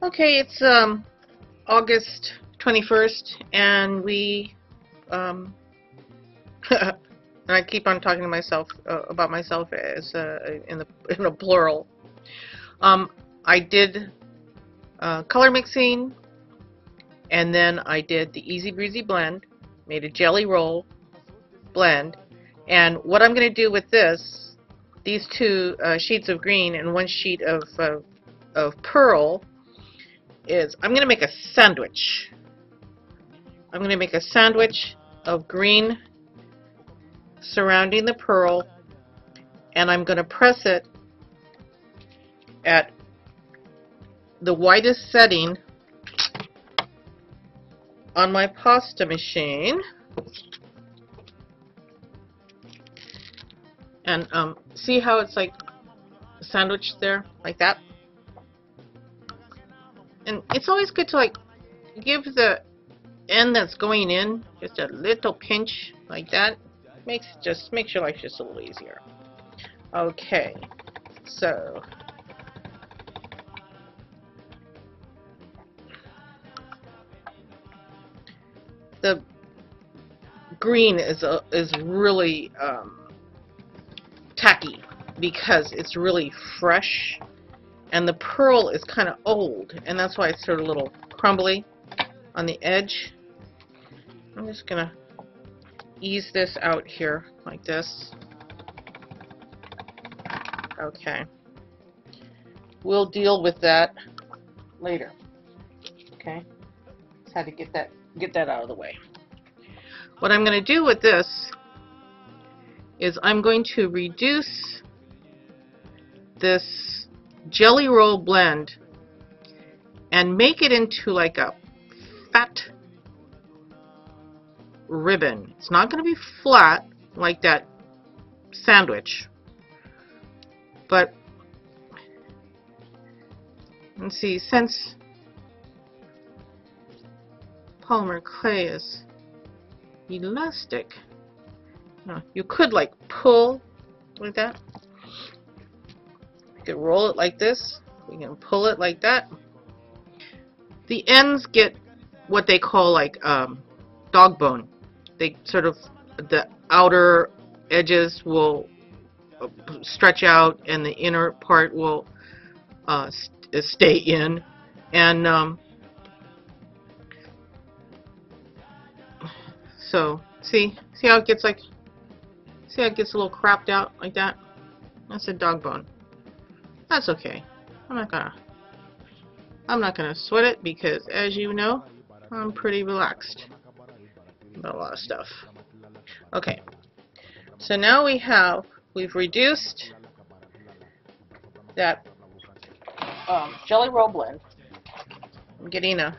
Okay, it's August 21st, and we and I keep on talking to myself about myself as in a plural. I did color mixing, and then I did the Easy Breezy Blend, made a jelly roll blend, and what I'm going to do with these two sheets of green and one sheet of pearl is I'm going to make a sandwich. I'm going to make a sandwich of green surrounding the pearl, and I'm going to press it at the widest setting on my pasta machine, and see how it's like sandwiched there like that. And it's always good to like give the end that's going in just a little pinch like that. Makes your life just a little easier. Okay, so the green is really tacky because it's really fresh, and the pearl is kind of old, and that's why it's sort of a little crumbly on the edge. I'm just gonna ease this out here like this. Okay, we'll deal with that later. Okay, just had to get that out of the way. What I'm going to do with this is I'm going to reduce this jelly roll blend and make it into like a fat ribbon. It's not going to be flat like that sandwich, but let's see, since polymer clay is elastic, you could like pull like that. You could roll it like this. We can pull it like that. The ends get what they call like dog bone. They sort of, the outer edges will stretch out and the inner part will stay in, and so see how it gets a little cropped out like that. That's a dog bone. That's okay. I'm not gonna sweat it because, as you know, I'm pretty relaxed about a lot of stuff. Okay, so now we've reduced that jelly roll blend. I'm getting a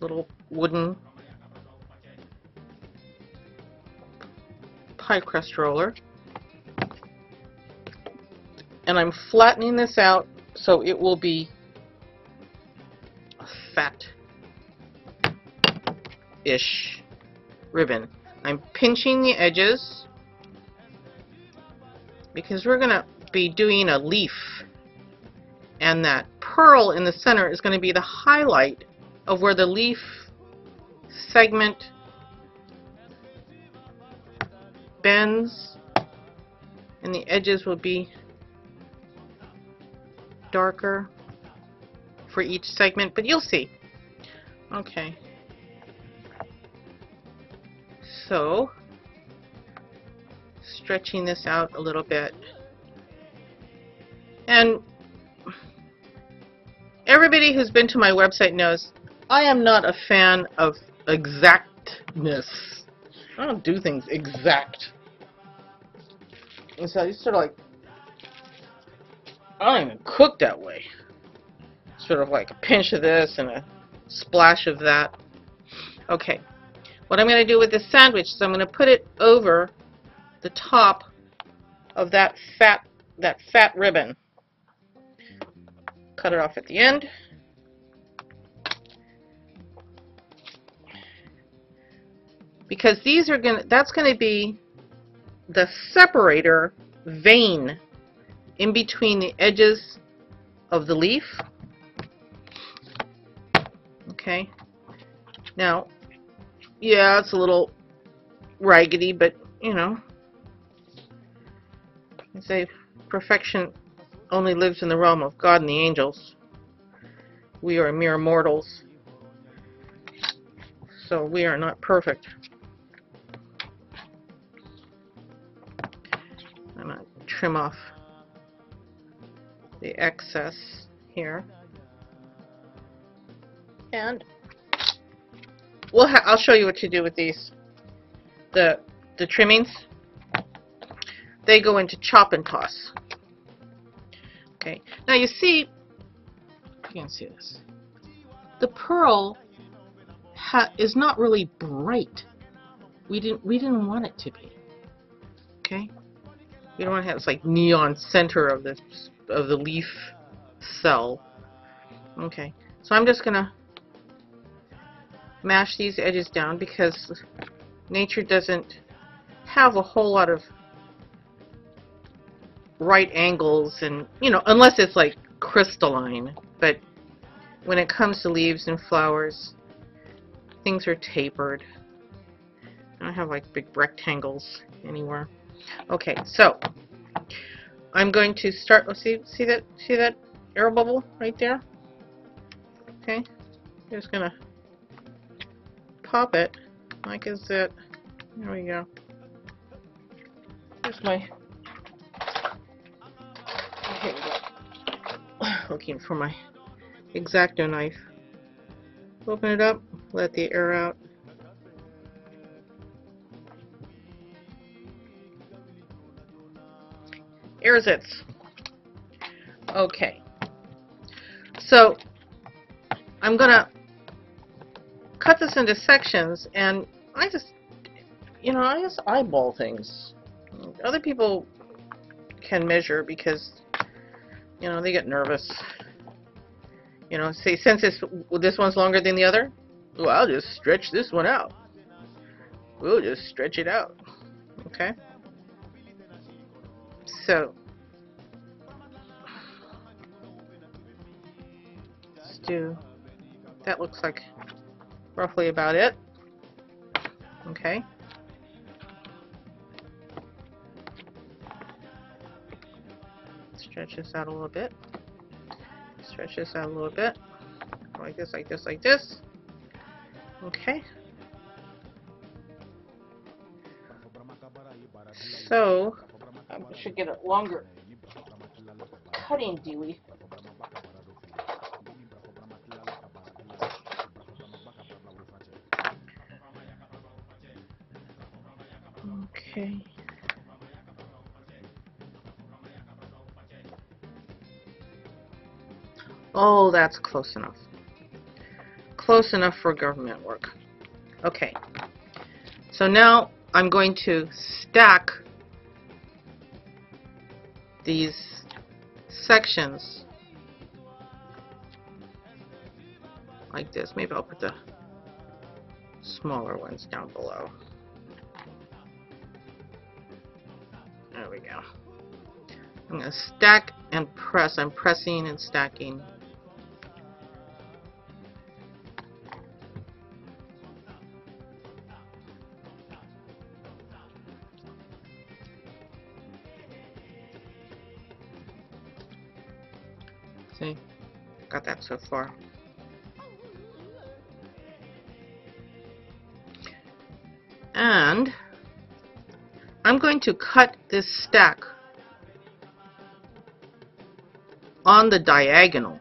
little wooden pie crust roller, and I'm flattening this out so it will be a fat-ish ribbon. I'm pinching the edges because we're going to be doing a leaf, and that pearl in the center is going to be the highlight of where the leaf segment bends, and the edges will be darker for each segment, but you'll see. Okay, so stretching this out a little bit, and everybody who's been to my website knows I am not a fan of exactness. I don't do things exact. And so it's sort of like, I don't even cook that way. Sort of like a pinch of this and a splash of that. Okay, what I'm going to do with this sandwich is I'm going to put it over the top of that fat ribbon. Cut it off at the end. Because that's going to be the separator vein in between the edges of the leaf. Okay. Now, yeah, it's a little raggedy, but you know, I say perfection only lives in the realm of God and the angels. We are mere mortals, so we are not perfect. I'm going to trim off the excess here, and I'll show you what to do with these. The trimmings, they go into chop and toss. Okay. Now you see, you can see this. The pearl is not really bright. We didn't want it to be. Okay. We don't want to have this like neon center of the leaf cell. Okay. So I'm just gonna mash these edges down because nature doesn't have a whole lot of right angles, and you know, unless it's like crystalline. But when it comes to leaves and flowers, things are tapered. I don't have like big rectangles anywhere. Okay, so I'm going to start. Oh, see that air bubble right there? Okay, I'm just gonna pop it like a zit. There we go. Here's my. Here we go. Looking for my X-Acto knife. Open it up, let the air out. Air zits. Okay. So I'm gonna cut this into sections, and I just eyeball things. Other people can measure because, you know, they get nervous. You know, say, since this one's longer than the other, well, I'll just stretch this one out. We'll just stretch it out. Okay? So, let's do, that looks like roughly about it. Okay? Stretch this out a little bit. Stretch this out a little bit. Like this, like this, like this. Okay. So, I should get a longer cutting dewey. Okay. Oh, that's close enough. Close enough for government work. Okay. So now I'm going to stack these sections like this. Maybe I'll put the smaller ones down below. There we go. I'm going to stack and press. I'm pressing and stacking. See? Got that so far. And I'm going to cut this stack on the diagonal.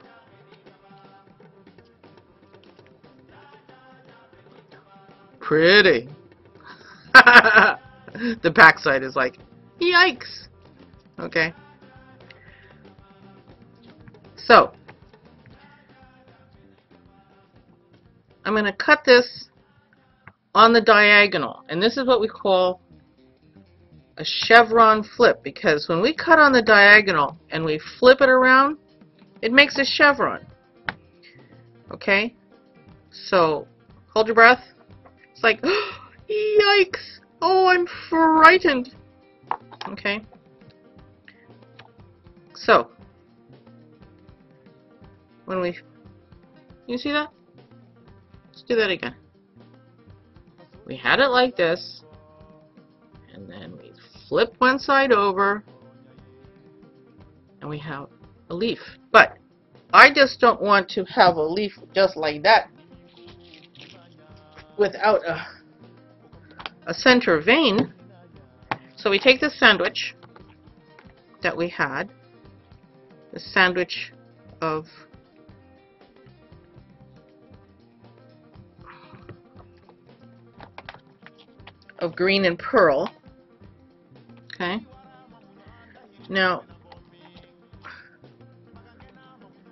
Pretty. The backside is like, yikes. Okay. So, I'm going to cut this on the diagonal, and this is what we call a chevron flip, because when we cut on the diagonal and we flip it around, it makes a chevron. Okay? So, hold your breath. It's like, yikes! Oh, I'm frightened. Okay? So, when we, you see that? Let's do that again. We had it like this, and then we flip one side over, and we have a leaf. But I just don't want to have a leaf just like that without a center vein. So we take the sandwich that we had, the sandwich of green and pearl. Okay. Now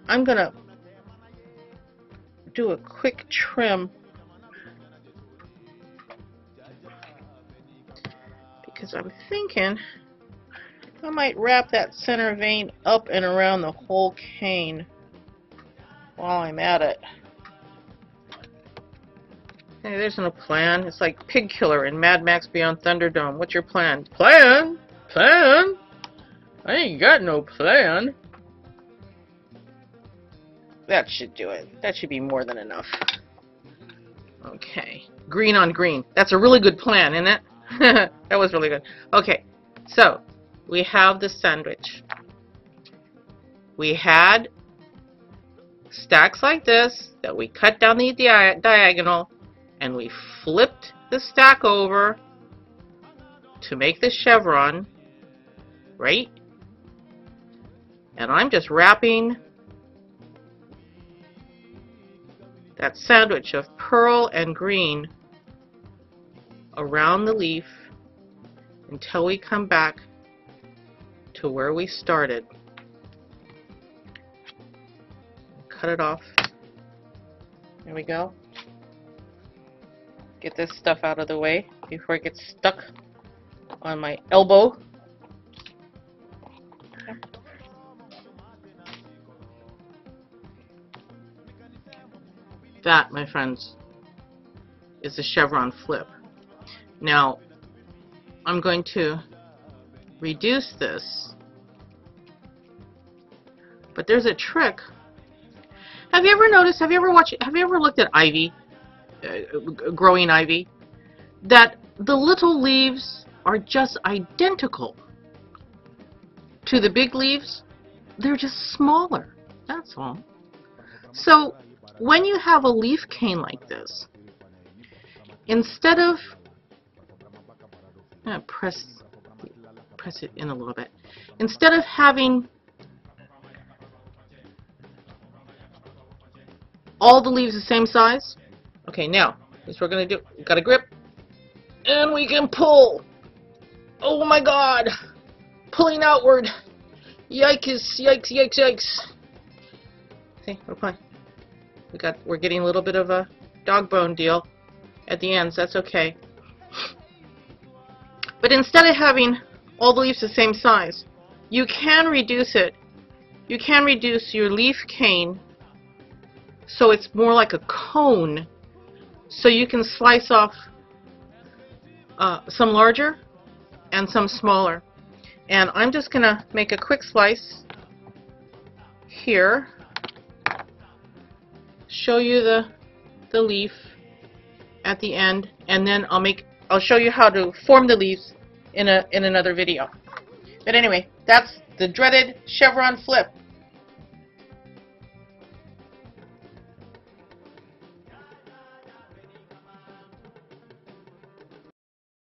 I'm gonna do a quick trim because I'm thinking I might wrap that center vein up and around the whole cane while I'm at it. Hey, there's no plan. It's like Pig Killer in Mad Max Beyond Thunderdome. What's your plan? Plan? Plan? I ain't got no plan. That should do it. That should be more than enough. Okay. Green on green. That's a really good plan, isn't it? That was really good. Okay. So, we have the sandwich. We had stacks like this that we cut down the diagonal, and we flipped the stack over to make the chevron, right? And I'm just wrapping that sandwich of pearl and green around the leaf until we come back to where we started. Cut it off. There we go. Get this stuff out of the way before it gets stuck on my elbow. Okay. That, my friends, is the chevron flip. Now, I'm going to reduce this, but there's a trick. Have you ever noticed, have you ever looked at ivy, growing ivy, that the little leaves are just identical to the big leaves? They're just smaller, that's all. So when you have a leaf cane like this, instead of, I'm going to press it in a little bit, instead of having all the leaves the same size, okay, now this we're going to do, we've got a grip, and we can pull. Oh my god, pulling outward. Yikes, yikes, yikes, yikes. See, we're pulling. We're getting a little bit of a dog bone deal at the ends. That's okay. But instead of having all the leaves the same size, you can reduce it. You can reduce your leaf cane so it's more like a cone. So you can slice off some larger and some smaller. And I'm just going to make a quick slice here. Show you the leaf at the end, and then I'll show you how to form the leaves in another video. But anyway, that's the dreaded chevron flip.